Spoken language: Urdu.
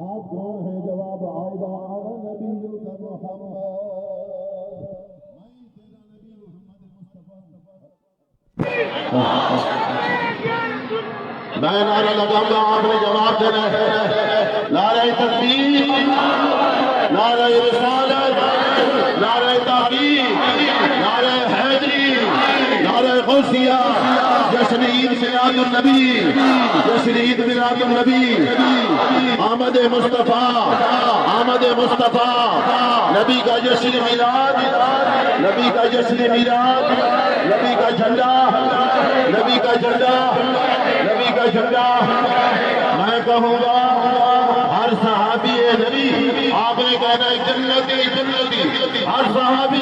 آپ کون ہیں؟ جواب آئے گا انا نبی کا محمد، میں تیرا نبی محمد مصطفیٰ۔ میں نعرہ لگاؤں گا، آپ نے جواب دینا ہے۔ نعرہ تکبیر، نعرہ رسالت، نعرہ تحقیق، نعرہ حیدری، نعرہ غوثیہ، جشن عید میلاد النبی، جشن عید میلاد النبی، آمد مصطفیٰ، آمد مصطفیٰ، نبی کا جشن میلاد، نبی کا جشن میلاد، نبی کا جھنڈا، نبی کا جھنڈا، نبی کا جھنڈا۔ میں کہوں گا ہر صحابی نبی، آپ نے کہنا ہے جنتی جنتی، ہر صحابی